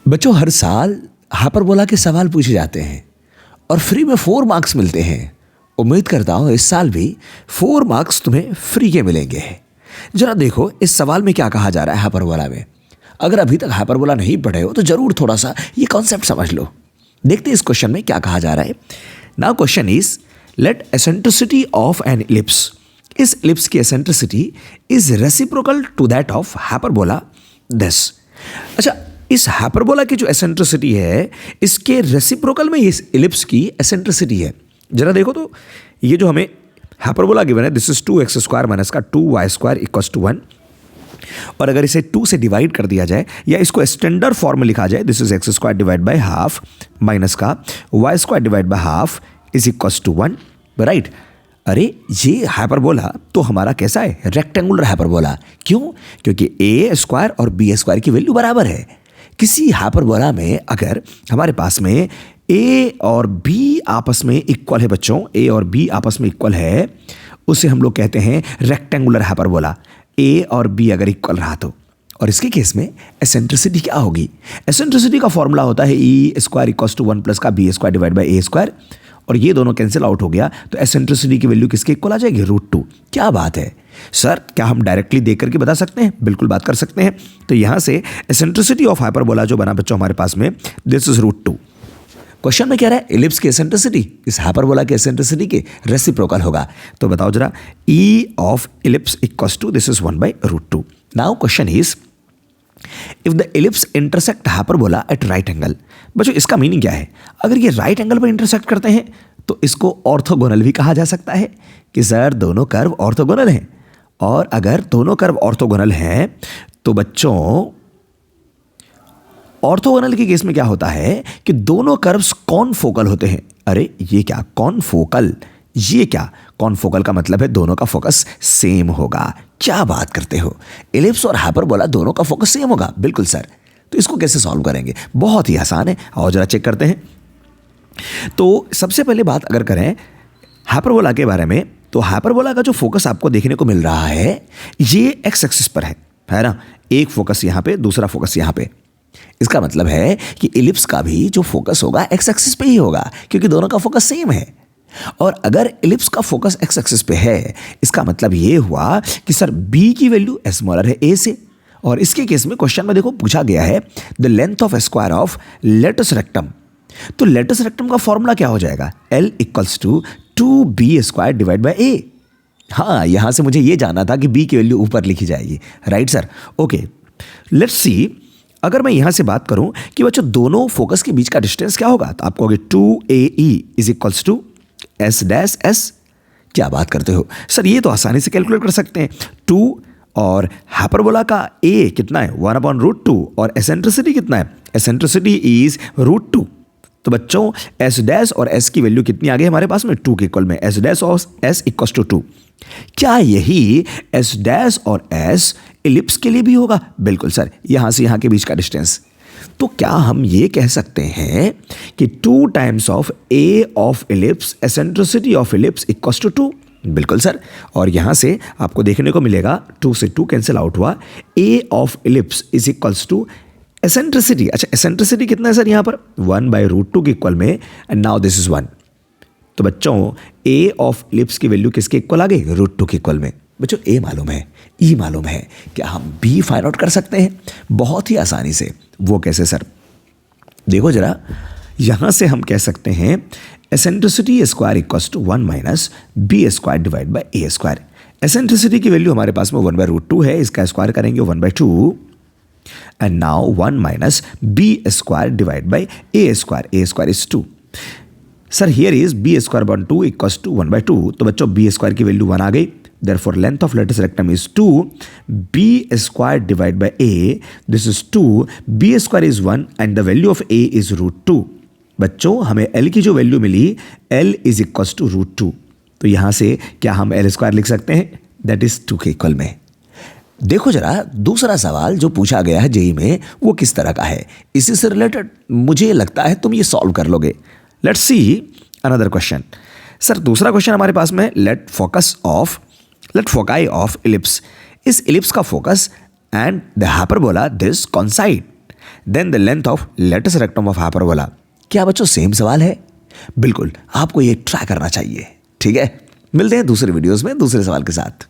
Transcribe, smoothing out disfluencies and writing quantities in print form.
बच्चों, हर साल हाइपरबोला के सवाल पूछे जाते हैं और फ्री में 4 मार्क्स मिलते हैं। उम्मीद करता हूँ इस साल भी 4 मार्क्स तुम्हें फ्री के मिलेंगे। जरा देखो इस सवाल में क्या कहा जा रहा है हाइपरबोला में। अगर अभी तक हाइपरबोला नहीं पढ़े हो तो जरूर थोड़ा सा ये कॉन्सेप्ट समझ लो। देखते हैं इस क्वेश्चन में क्या कहा जा रहा है। Now question is let eccentricity of an ellipse, इस इलिप्स की eccentricity is reciprocal to that of hyperbola this. अच्छा, इस हाइपरबोला की जो एसेंट्रिसिटी है इसके रेसिप्रोकल में इस इलिप्स की एसेंट्रिसिटी है। जरा देखो तो ये जो हमें हाइपरबोला गिवन है this is 2x square minus का 2y स्क्वायर इक्वल्स टू 1, और अगर इसे 2 से डिवाइड कर दिया जाए या इसको स्टैंडर्ड फॉर्म में लिखा जाए this is x square divide by half minus का y square divide by half is equals to 1, right. अरे ये हाइपरबोला तो हमारा कैसा है, रेक्टेंगुलर हाइपरबोला। क्यों? क्योंकि a स्क्वायर और b स्क्वायर की वैल्यू बराबर है। किसी हाइपरबोला में अगर हमारे पास में a और b आपस में इक्वल है बच्चों, a और b आपस में इक्वल है, उसे हम लोग कहते हैं रेक्टेंगुलर हाइपरबोला। a और b अगर इक्वल रहा तो, और इसके केस में एसेंट्रिसिटी क्या होगी? एसेंट्रिसिटी का फॉर्मूला होता है e square equals to 1 plus का b square divide by a square, और ये दोनों कैंसिल आउट हो गया तो एसेंट्रिसिटी की वैल्यू किसके इक्वल आ जाएगी? √2। क्या बात है सर, क्या हम डायरेक्टली देख करके बता सकते हैं? बिल्कुल बात कर सकते हैं। तो यहां से एसेंट्रिसिटी ऑफ हाइपरबोला जो बना बच्चों हमारे पास में दिस इज √2। क्वेश्चन में क्या रहा है? इलिप्स की एसेंट्रिसिटी इस हाइपरबोला की एसेंट्रिसिटी के रेसिप्रोकल होगा। तो बताओ जरा, e of ellipse equals to this is 1/√2। Now question is if the ellipse intersect hyperbola at right angle. बच्चों इसका मीनिंग क्या है? अगर ये राइट एंगल पर इंटरसेक्ट करते हैं तो इसको ऑर्थोगोनल भी कहा जा सकता है कि सर दोनों कर्व ऑर्थोगोनल हैं। और अगर दोनों कर्व ऑर्थोगोनल हैं तो बच्चों ऑर्थोगोनल के केस में क्या होता है कि दोनों कर्व्स कॉनफोकल होते हैं। अरे ये क्या कॉनफोकल, ये क्या कॉनफोकल का मतलब है दोनों का फोकस सेम होगा। क्या बात करते हो, इलिप्स और हाइपरबोला दोनों का फोकस सेम होगा? बिल्कुल सर। तो इसको कैसे सॉल्व करेंगे? बहुत ही आसान है, आओ जरा चेक करते हैं। तो सबसे पहले बात अगर करें हाइपरबोला के बारे में, तो हाइपरबोला का जो फोकस आपको देखने को मिल रहा है ये एक्स एक्सिस पर है ना। एक फोकस यहां पे, दूसरा फोकस यहां पे। इसका मतलब है कि इलिप्स का भी जो फोकस होगा एक्स एक्सिस पे ही होगा क्योंकि दोनों का फोकस सेम है। और अगर इलिप्स का फोकस एक्स एक्सिस पे है इसका मतलब ये हुआ कि सर b की वैल्यू स्मॉलर है a से। और इसके केस में क्वेश्चन में देखो पूछा गया है the length of square of latus rectum. तो लेटस रेक्टम का फॉर्मूला क्या हो जाएगा? L equals to 2b square divide by a। हाँ, यहां से मुझे ये जानना था कि b की वैल्यू ऊपर लिखी जाएगी, right sir. Okay, let's see. अगर मैं यहां से बात करूं कि बच्चों दोनों फोकस के बीच का डिस्टेंस क्या होगा, तो आपको 2AE is equals to S dash S। क्या बात करते हो सर, ये तो आसानी से कैलकुलेट कर सकते हैं। 2 और हाइपरबोला का a कितना है? 1/√2। और एसेंट्रिसिटी कितना है? Eccentricity is √2। तो बच्चों S डैश और S की वैल्यू कितनी आ गई हमारे पास में? 2 के इक्वल में S डैश और S इक्वल्स टू 2। क्या यही S डैश और S इलिप्स के लिए भी होगा? बिल्कुल सर, यहां से यहां के बीच का डिस्टेंस। तो क्या हम ये कह सकते हैं कि 2 times of A of ellipse eccentricity of ellipse equals to 2? बिल्कुल सर। और यहां से आपको देखने को मिलेगा 2 से 2 कैंसिल आउट हुआ, A of ellipse is equals to eccentricity. अच्छा, एसेंट्रिसिटी कितना है सर यहाँ पर? 1/√2 के इक्वल में, एंड नाउ दिस इज 1। तो बच्चों a ऑफ इलिप्स की वैल्यू किसके इक्वल आ गई? √2 के इक्वल में। बच्चों a मालूम है, e मालूम है, क्या हम b फाइंड आउट कर सकते हैं? बहुत ही आसानी से। वो कैसे सर? देखो जरा, यहां से हम कह सकते हैं eccentricity square equals to 1 minus b square divide by a square. Eccentricity की वैल्यू हमारे पास में 1/√2 है, इसका स्क्वायर करेंगे 1/2, and now 1 minus b square divide by a square is 2। Sir here is b square by 2 equals to 1/2। तो बच्चों b square की वैल्यू 1 आ गई। Therefore length of lattice rectum is 2 b square divided by a, this is 2, b square is 1 and the value of a is √2। बच्चों हमें l की जो value मिली l is equals to √2। तो यहां से क्या हम l स्क्वायर लिख सकते हैं? दैट इज 2 के इक्वल में। देखो जरा दूसरा सवाल जो पूछा गया है जेई में वो किस तरह का है, इसी से रिलेटेड मुझे लगता है तुम ये सॉल्व कर लोगे। Let's see another question. Sir दूसरा क्वेश्चन हमारे पास में लेट फोकाई ऑफ इलिप्स। इस इलिप्स का focus and the hyperbola this coincide. Then the length of latest rectum of hyperbola. क्या बच्चों सेम सवाल है? बिल्कुल, आपको ये ट्राई करना चाहिए। ठीक है, मिलते हैं दूसरे वीडियोस में दूसरे सवाल के साथ।